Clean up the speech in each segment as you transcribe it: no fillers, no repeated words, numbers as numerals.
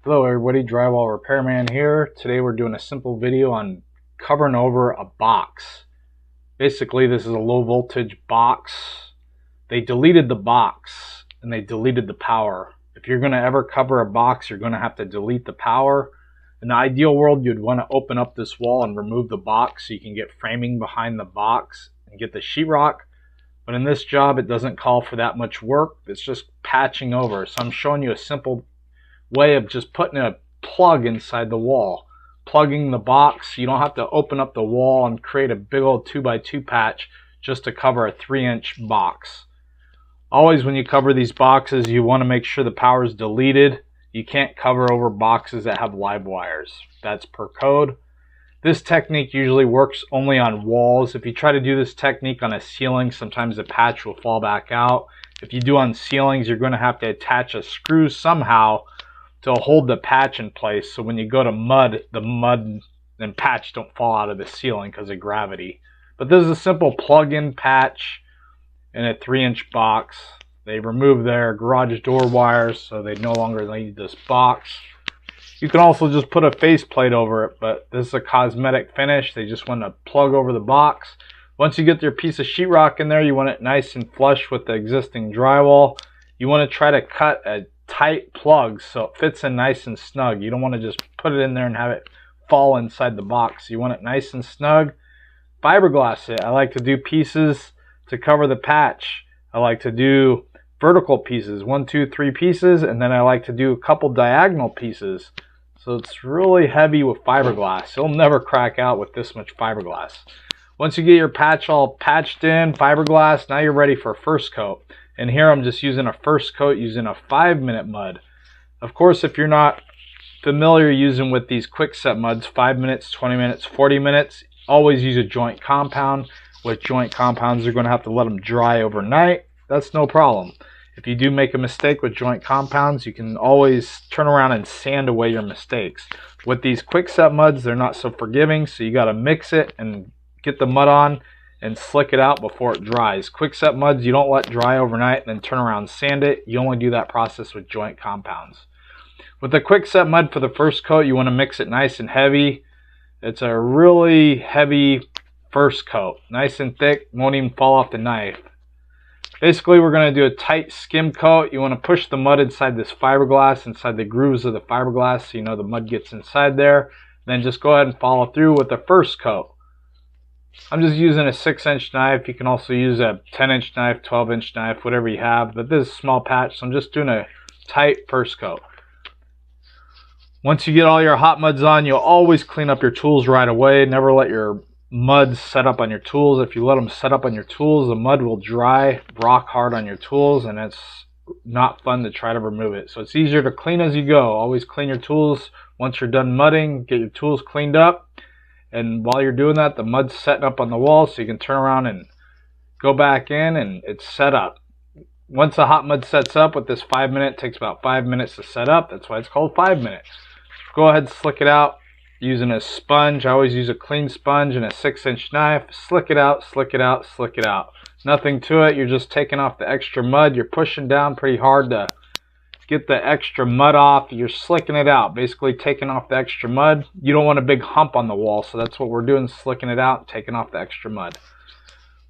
Hello everybody, Drywall Repairman here. Today we're doing a simple video on covering over a box. Basically this is a low voltage box. They deleted the box and they deleted the power. If you're going to ever cover a box, you're going to have to delete the power. In the ideal world, you'd want to open up this wall and remove the box so you can get framing behind the box and get the sheetrock. But in this job, it doesn't call for that much work. It's just patching over. So I'm showing you a simple way of just putting a plug inside the wall, plugging the box. You don't have to open up the wall and create a big old 2x2 patch just to cover a 3-inch box. Always when you cover these boxes, you want to make sure the power is deleted. You can't cover over boxes that have live wires. That's per code. This technique usually works only on walls. If you try to do this technique on a ceiling, sometimes the patch will fall back out. If you do on ceilings, you're going to have to attach a screw somehow to hold the patch in place, so when you go to mud, the mud and patch don't fall out of the ceiling because of gravity. But this is a simple plug-in patch in a 3-inch box. They removed their garage door wires, so they no longer need this box. You can also just put a faceplate over it, but this is a cosmetic finish. They just want to plug over the box. Once you get your piece of sheetrock in there, you want it nice and flush with the existing drywall. You want to try to cut a tight plugs so it fits in nice and snug. You don't want to just put it in there and have it fall inside the box. You want it nice and snug. Fiberglass it. I like to do pieces to cover the patch. I like to do vertical pieces, 1, 2, 3 pieces, and then I like to do a couple diagonal pieces. So it's really heavy with fiberglass. It'll never crack out with this much fiberglass. Once you get your patch all patched in, fiberglass, now you're ready for a first coat. And here I'm just using a first coat using a 5-minute mud. Of course, if you're not familiar using with these quick set muds, 5 minutes, 20 minutes, 40 minutes, always use a joint compound. With joint compounds, you're going to have to let them dry overnight. That's no problem. If you do make a mistake with joint compounds, you can always turn around and sand away your mistakes. With these quick set muds, they're not so forgiving, so you got to mix it and get the mud on and slick it out before it dries. Quick set muds, you don't let dry overnight and then turn around and sand it. You only do that process with joint compounds. With the quick set mud for the first coat, you want to mix it nice and heavy. It's a really heavy first coat. Nice and thick, won't even fall off the knife. Basically, we're going to do a tight skim coat. You want to push the mud inside this fiberglass, inside the grooves of the fiberglass, so you know the mud gets inside there. Then just go ahead and follow through with the first coat. I'm just using a 6-inch knife. You can also use a 10-inch knife, 12-inch knife, whatever you have. But this is a small patch, so I'm just doing a tight first coat. Once you get all your hot muds on, you'll always clean up your tools right away. Never let your mud set up on your tools. If you let them set up on your tools, the mud will dry rock hard on your tools, and it's not fun to try to remove it. So it's easier to clean as you go. Always clean your tools. Once you're done mudding, get your tools cleaned up. And while you're doing that, the mud's setting up on the wall, so you can turn around and go back in and it's set up. Once the hot mud sets up with this 5-minute, it takes about 5 minutes to set up. That's why it's called 5 minutes. Go ahead and slick it out using a sponge. I always use a clean sponge and a 6-inch knife. Slick it out, slick it out, slick it out. Nothing to it. You're just taking off the extra mud. You're pushing down pretty hard to get the extra mud off. You're slicking it out, basically taking off the extra mud. You don't want a big hump on the wall, so that's what we're doing, slicking it out, taking off the extra mud.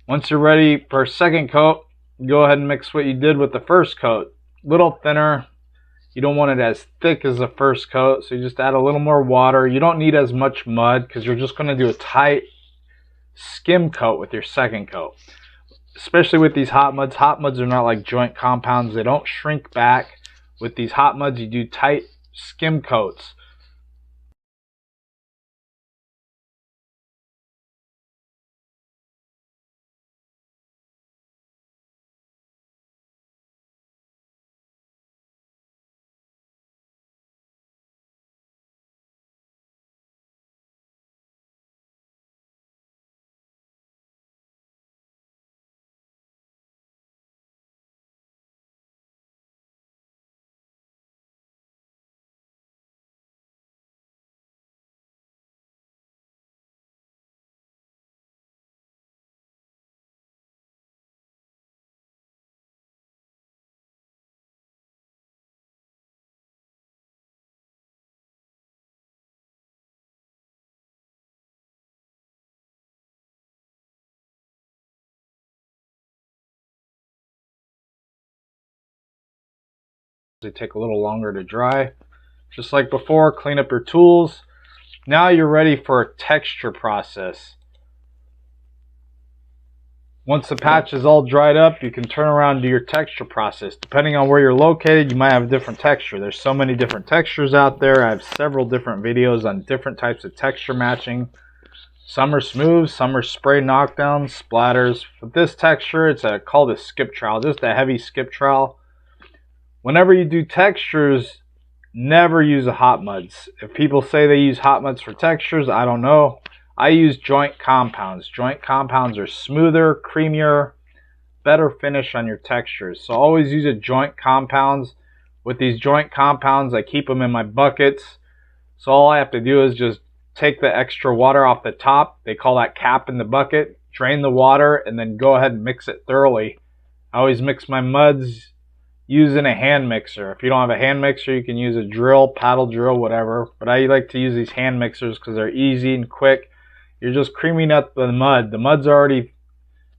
Once you're ready for a second coat, go ahead and mix what you did with the first coat. A little thinner. You don't want it as thick as the first coat, so you just add a little more water. You don't need as much mud because you're just going to do a tight skim coat with your second coat. Especially with these hot muds. Hot muds are not like joint compounds. They don't shrink back. With these hot muds, you do tight skim coats. They take a little longer to dry. Just like before, clean up your tools. Now you're ready for a texture process. Once the patch is all dried up, you can turn around and do your texture process. Depending on where you're located, you might have a different texture. There's so many different textures out there. I have several different videos on different types of texture matching. Some are smooth, some are spray knockdowns, splatters. With this texture, it's called a skip trowel, just a heavy skip trowel. Whenever you do textures, never use a hot muds. If people say they use hot muds for textures, I don't know. I use joint compounds. Joint compounds are smoother, creamier, better finish on your textures. So always use a joint compounds. With these joint compounds, I keep them in my buckets. So all I have to do is just take the extra water off the top. They call that cap in the bucket. Drain the water and then go ahead and mix it thoroughly. I always mix my muds using a hand mixer. If you don't have a hand mixer, you can use a drill, paddle drill, whatever. But I like to use these hand mixers because they're easy and quick. You're just creaming up the mud. The mud's already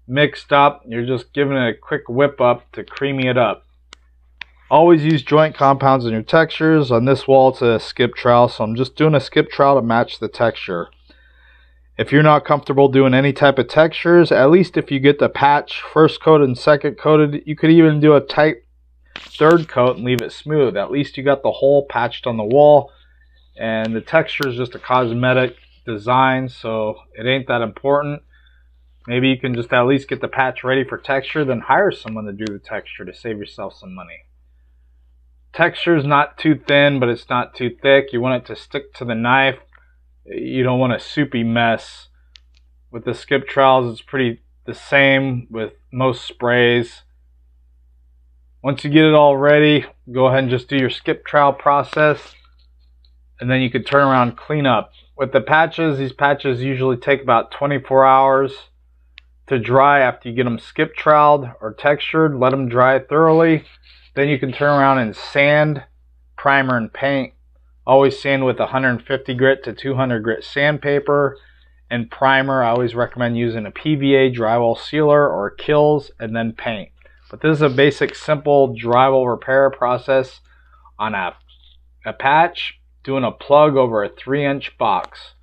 mixed up. You're just giving it a quick whip up to creamy it up. Always use joint compounds in your textures. On this wall, it's a skip trowel, so I'm just doing a skip trowel to match the texture. If you're not comfortable doing any type of textures, at least if you get the patch first coated and second coated, you could even do a tight third coat and leave it smooth. At least you got the hole patched on the wall, and the texture is just a cosmetic design, so it ain't that important. Maybe you can just at least get the patch ready for texture, then hire someone to do the texture to save yourself some money. Texture is not too thin, but it's not too thick. You want it to stick to the knife. You don't want a soupy mess. With the skip trowels, it's pretty the same with most sprays. Once you get it all ready, go ahead and just do your skip trowel process, and then you can turn around and clean up. With the patches, these patches usually take about 24 hours to dry after you get them skip troweled or textured. Let them dry thoroughly. Then you can turn around and sand, primer, and paint. Always sand with 150 grit to 200 grit sandpaper. And primer, I always recommend using a PVA drywall sealer or Kills, and then paint. But this is a basic, simple drywall repair process on a patch, doing a plug over a 3-inch box.